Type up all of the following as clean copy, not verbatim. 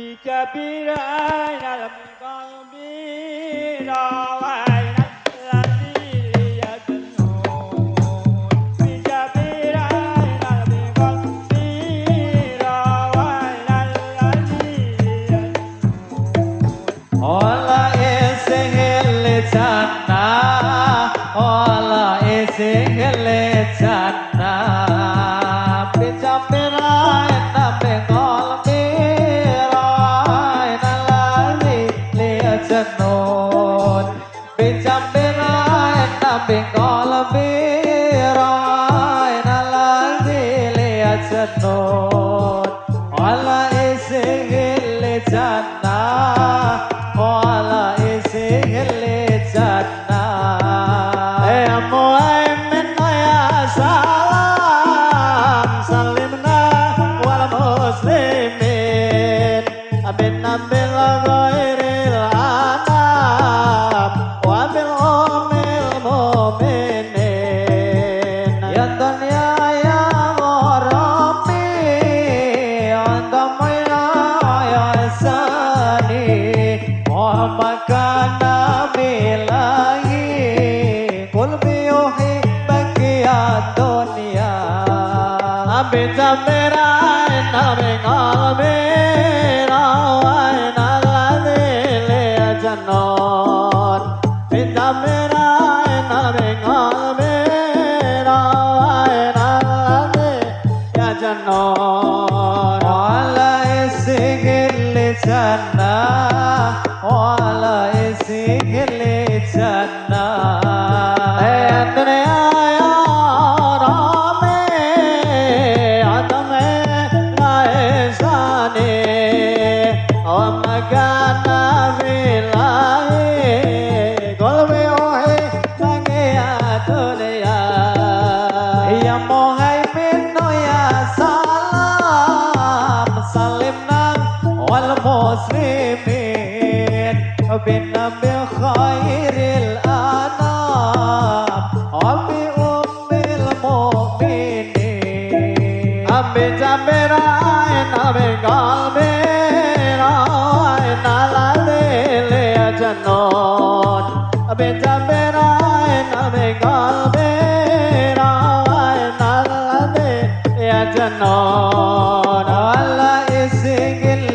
bijabirai dalam kalbi rawainan lagi lihat tenun bijabirai dalam kalbi rawainan lagi lihat tenun ola esengele jana ola esengele jana bijabirai dalam kalbi Janun bijabirai nabi qalbi raina ladzi liya janun ala isihil jannah ala isihil jannah ya mu'min ya salam salimna wal muslimin abin nabil ghairil bijabirai nabi qalbi rawaina ladzi liya janun bijabirai nabi qalbi rawaina ladzi liya janun wala isigil jannah wala isigil jannah dunia muslimin bin nabi khairil anam abi ummil mu'minin abi jabirai nabi qalbi rawaina ladzi liya janun abi jabirai nabi qalbi rawaina ladzi liya janun ala isigil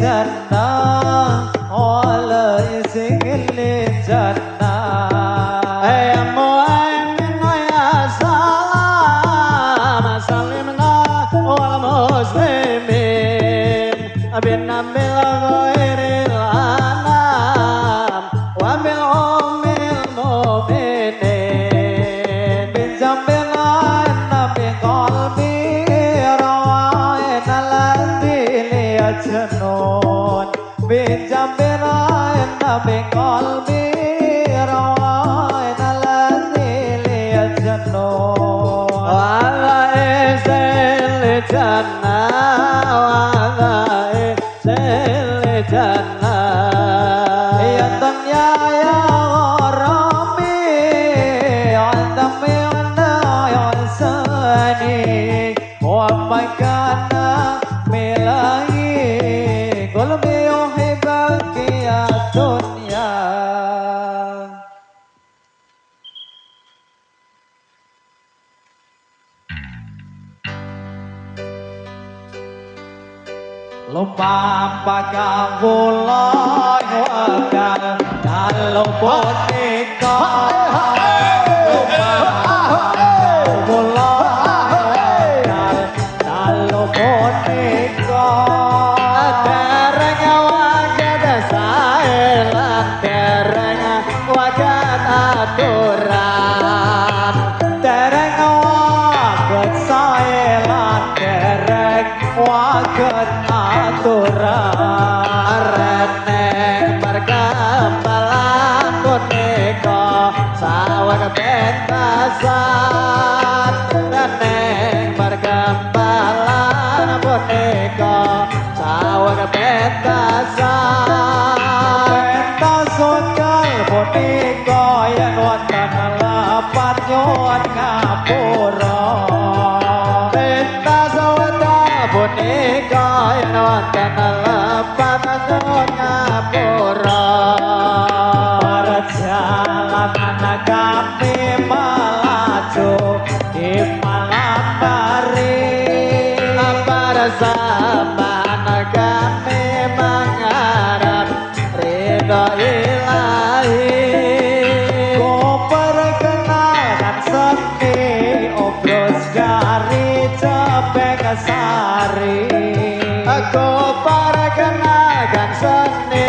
jannah ala isigil jannah ya mu'min ya salam salimna wal muslimin bin nabil ghairil anam wa bil ummil mu'minin bin jambirai nabi qalbi rawaina ladzi liya janun bijabirai nabi qalbi rawaina ladzi liya janun wala isil jannah wala isil jannah ya dunya ya rabbi andami ya sani wa makana milahi qalbi yuhibbaki ya dunya lupa pakawula wakal kalau punika lupa pakawula wakal kalau punika dereng wagat saelan dereng wagat aturan dereng wagat saelan dereng wagat aturan reneng perkembalan punika saweg bentasan reneng perkembalan punika saweg bentasan bentasun kal punika yen wonten lepat nyuwun ngapura bentasun punika yen wonten panasun ngapura perjalanan kami melaju di malam hari para zaman kami mengharap ridho ilahi ku perkenalkan seni obros dari Cepeng Sari aku perkenalkan seni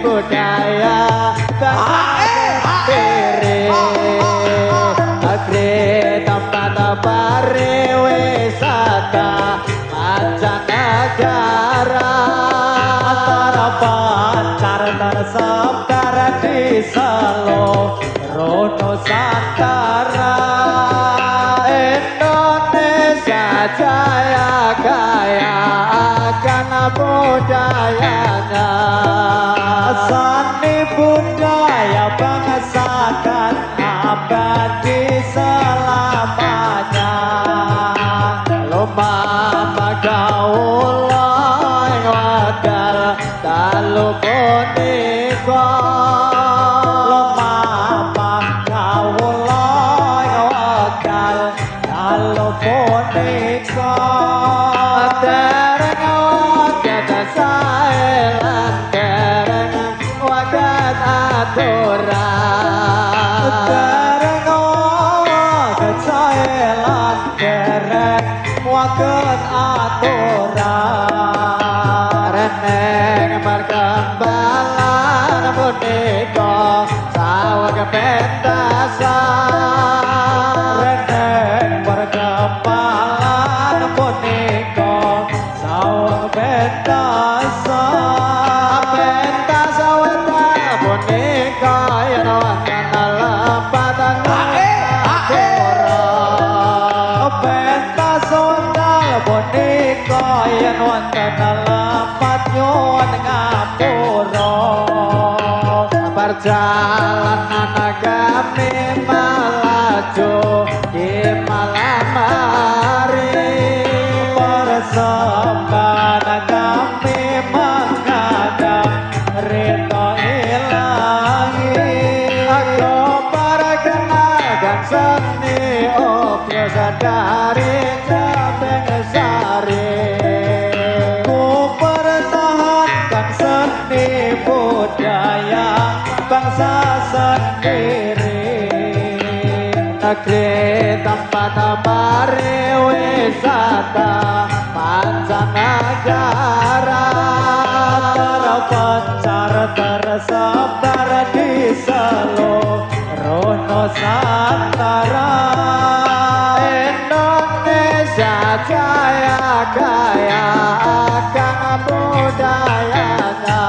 budaya bangsa diri negeri tempat pariwisata mancanegara terpancar tersebar di seluruh Nusantara Indonesia jaya kaya akan budayanya seni budaya bangsa kan abadi selamanya lumama gaula wadal dalu punika lumama gaula wadal dalu punika dereng wagat saelan dereng wagat aturan dereng wagat saelan dereng wagat aturan reneng margambalan punika saweg pentasan reneng margambalan punika saweg pentasan pentasan wetan punika yen wonten lepatan punika yen wonten lepat nyuwun ngapura perjalanan kami melaju di malam hari persembahan kami menghadap ridho ilahi aku perkenalkan seni obros dari Cepeng Sari ku pertahankan seni budaya bangsa sendiri negeri tempat pariwisata mancanegara terpencar tersebar di seluruh Nusantara Indonesia jaya kaya akan budayanya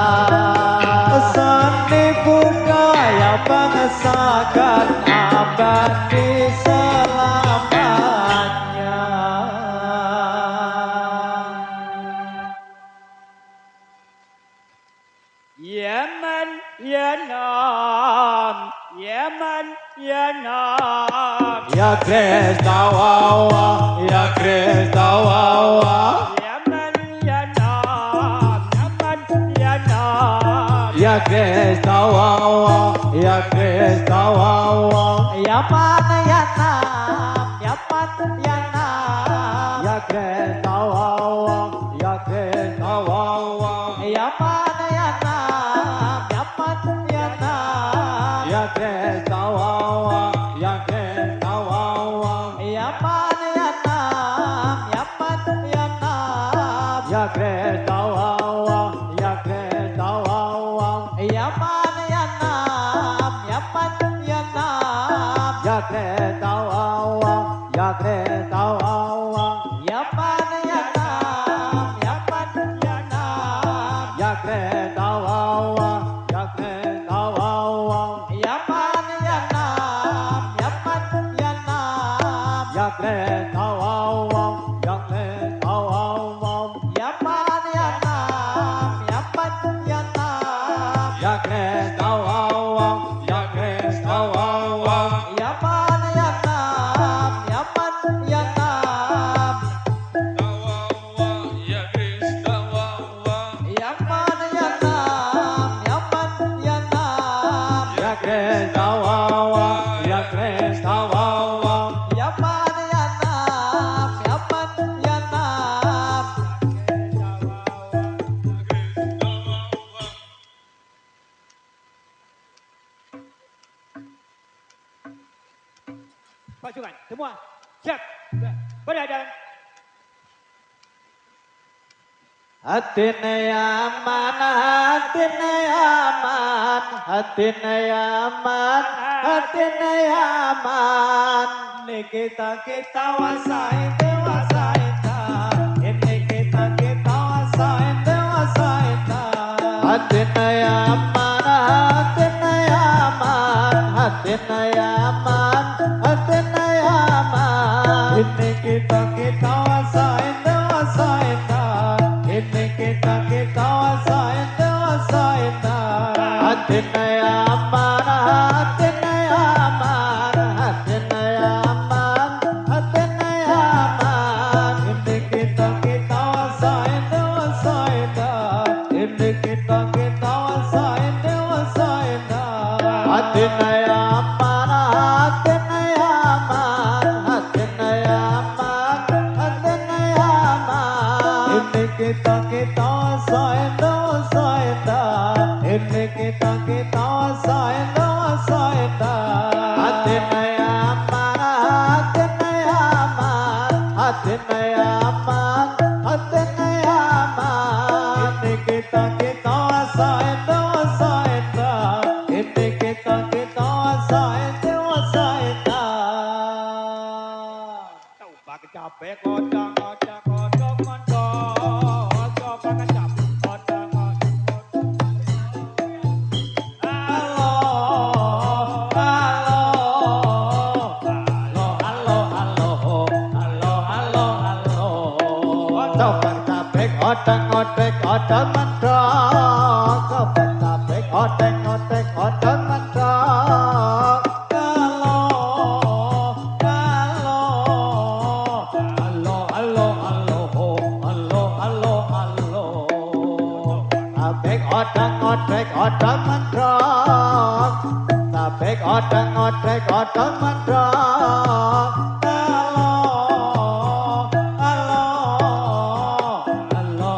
seni budaya bangsa kan abadi selamanya Yemen Yenam Yemen Yenam ya Krista wawa ya Krista wawa Yemen Yenam Yemen Yenam ya Krista wawa ya Krista wawa ya mana ya nam ya mana ya nam ya Krista wawa ya Krista wawa ya mana ya nam ya mana ya nam ya Krista wawa ya Krista wawa ya mana ya nam ya mana ya nam ya Krista wawa ya Krista wawa ya mana ya nam ya mana ya nam Semua siap. Berada. Hatine aman, hatine aman, hatine aman, hatine aman. Nikita kita wasain dewasa ita, ini kita wasain dewasa ita. Hatine aman, hatine aman, hatine aman, hatine aman. Ini kita wasain dewasa ita. Ini kita wasain dewasa ita. Hatine aman, hatine aman, hatine aman, hatine aman. Ini kita wasain dewasa ita. Ini kita wasain dewasa ita. Hatine aman, hatine aman, hatine aman, hatine aman. Ini kita wasain dewasa ita. Ini kita wasain dewasa ita. Hatine aman, hatine aman, hatine aman, hatine aman. Ini kita wasain dewasa ita. Ini kita wasain dewasa ita. Tahu pakai capek kodang kodang kodang kodang. Kodang pakai capek kodang kodang. Halo, halo, halo, halo, halo, halo, halo. Sobat tabek odeng odeng odeng mendok. Sobat tabek odeng odeng odeng mendok. Halo, halo, halo, halo, halo, halo, halo, halo. Tabek odeng odeng odeng mendok. Tabek odeng odeng odeng mendok. Halo, halo,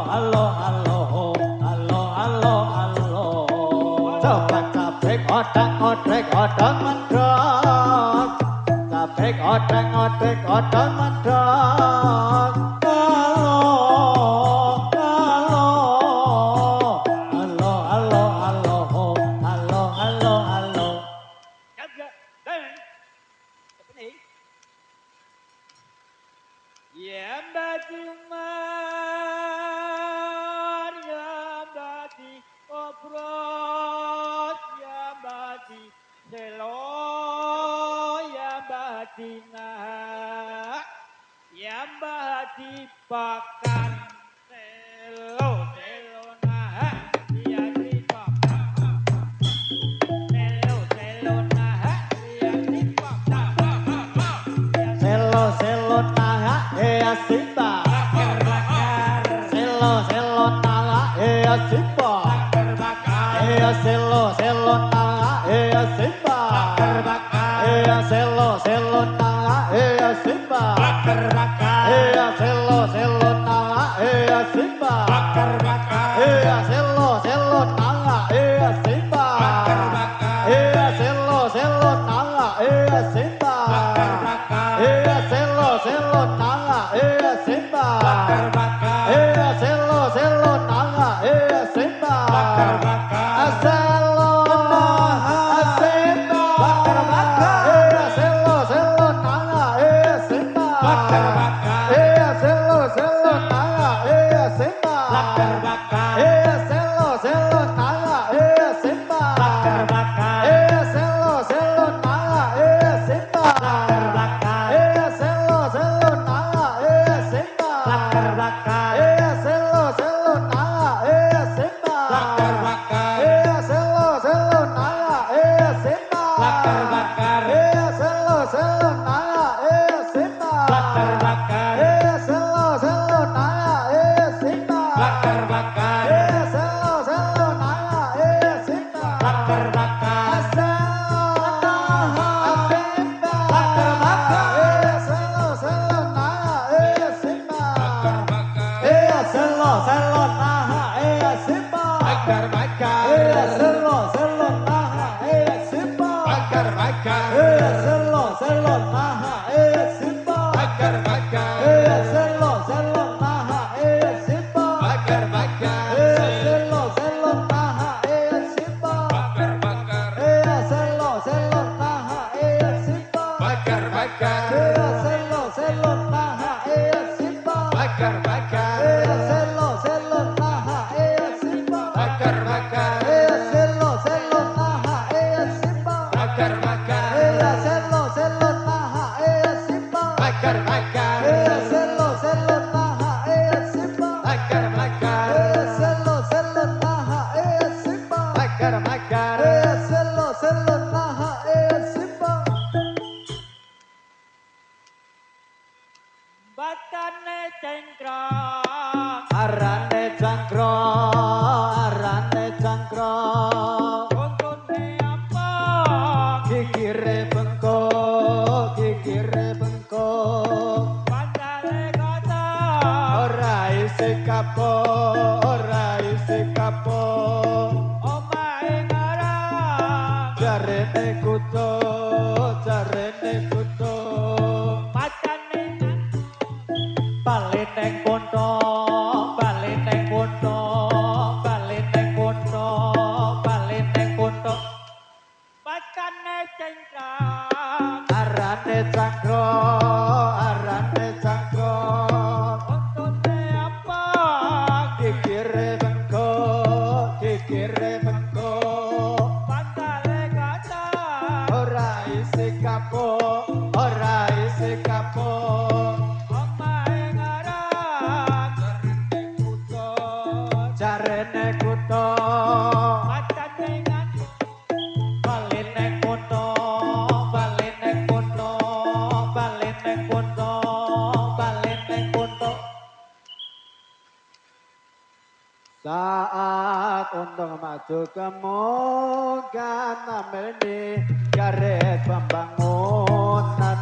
halo, halo, halo, halo, halo. Sobat tabek odeng odeng odeng mendok. Tabek odeng odeng odeng mendok. Halo, halo, halo, halo, halo, halo. Siap siap. Dan apa ni? Ya Batimar, ya Bati Obrot, ya Bati Selo, ya Bati Nah, ya Bati Pakan Selo, Selo Nah, ya di Pakan Selo, Selo Nah, ya di Pakan Selo, selo, naga, simba. Selo, selo, naga, simba. Selo, selo, naga, simba. Selo, selo, naga, simba. Selo, selo, naga, simba. Selo, selo, naga, simba. Selo, selo, naga, simba. Selo, selo, naga, simba. Selo, selo, naga, simba. Selo, simba. Selo, selo, naga, simba. Selo, selo, naga, simba. Selo, selo, naga, simba. Selo, selo, naga, simba. Selo, selo, naga, simba. Selo, selo, naga, simba. Selo, selo, naga, simba. Selo, selo, naga, simba. Selo, selo, naga, simba. Selo, selo, naga, simba. Selo, selo, naga, simba. Selo, selo, naga, simba. Selo, selo, naga, bakar bakar selo selo naha simba bakar bakar selo selo naha simba bakar bakar selo selo naha simba bakar bakar selo selo naha simba bakar bakar selo selo naha simba bakar bakar selo selo naha simba batane cengkrong arane cangkrong untune apa kikire bengkok pandale kata ora isi kapok omahe ngarang jarene kuto batane bali neng pondok bali neng pondok batane cengkrong arane cangkrong untune apa kikire bengkok pandale kata ora isi kapok omahe ngarang jarene kuto batane ngantuk bali neng pondok saat untuk maju kemoga nameni garis pembangunan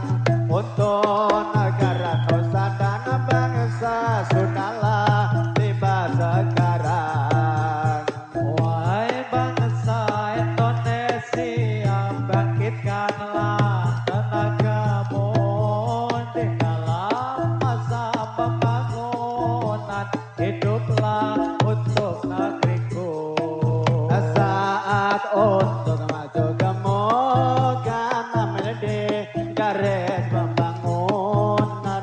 untuk negara nusa dan bangsa sudalah tiba sekarang wahai bangsa Indonesia bangkitkanlah tenagamu di dalam masa pembangunan hiduplah untuk negeriku saat untuk maju kemoga namanya garis pembangunan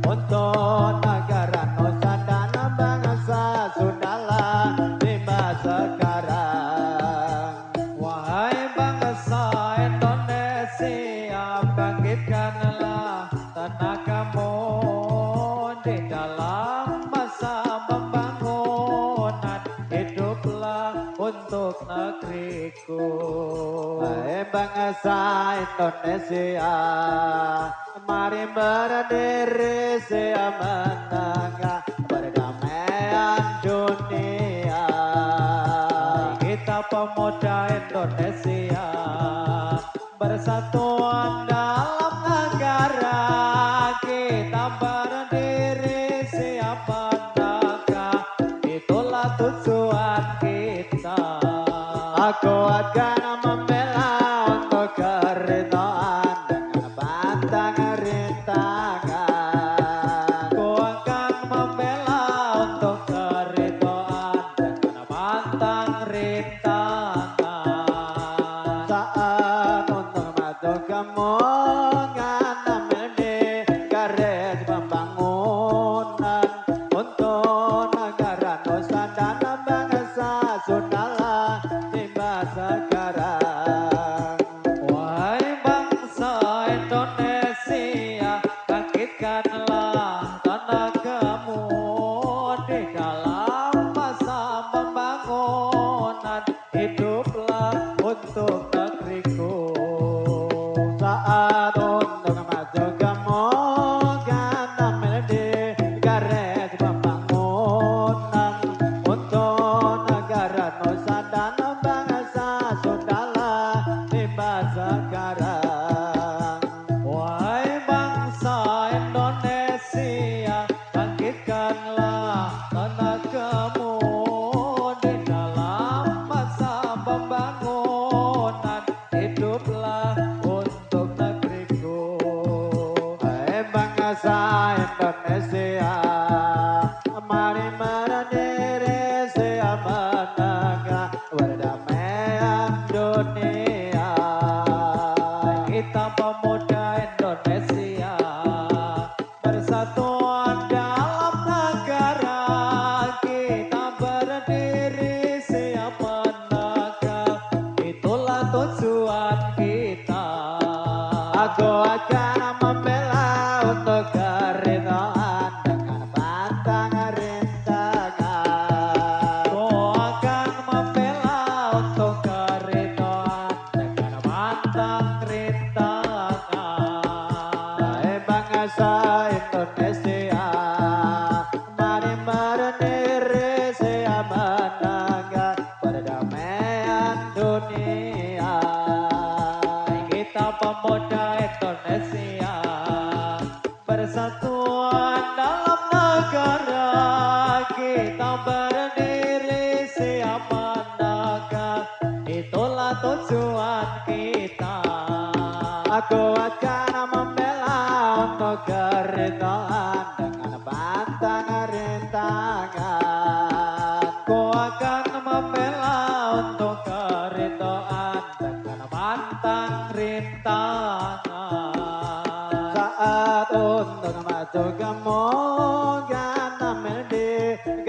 untuk negara nusa dan bangsa sudahlah tiba sekarang wahai bangsa Indonesia bangkitkanlah tenagamu di dalam masa pembangunan hiduplah untuk negeriku wahai bangsa Indonesia mari berdiri siap menangga perdamaian dunia kita pemuda Indonesia bersatuan dalam negara kita berdiri siap menangga itulah tujuan kita aku akan membela untuk keridhaan dengan pantang rintangan aku akan membela untuk keridhaan dengan pantang rintangan saat untuk maju kemoga namanya garis pembangunan untuk negara nusa dan bangsa sudahlah tiba sekarang wahai bangsa Indonesia bangkitkanlah tenagamu di dalam masa pembangunan hiduplah untuk negeriku saat untuk maju kemoga namanya garis pembangunan untuk negara nusa dan bangsa sudahlah tiba sekarang wahai bangsa Indonesia bangkitkanlah tenagamu di dalam masa pembangunan hiduplah untuk negeriku wahai bangsa Indonesia mari berdiri siap menangga perdamaian dunia kita pemuda Indonesia bersatuan dalam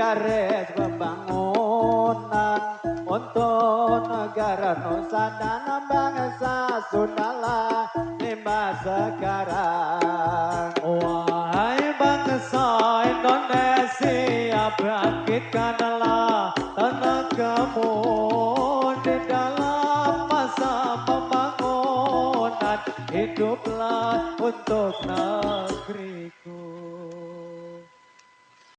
garis pembangunan untuk negara Nusa dan bangsa Sundala lima sekarang. Wahai bangsa Indonesia, bangkitkanlah tenagamu di dalam masa pembangunan. Hiduplah untuk negeri.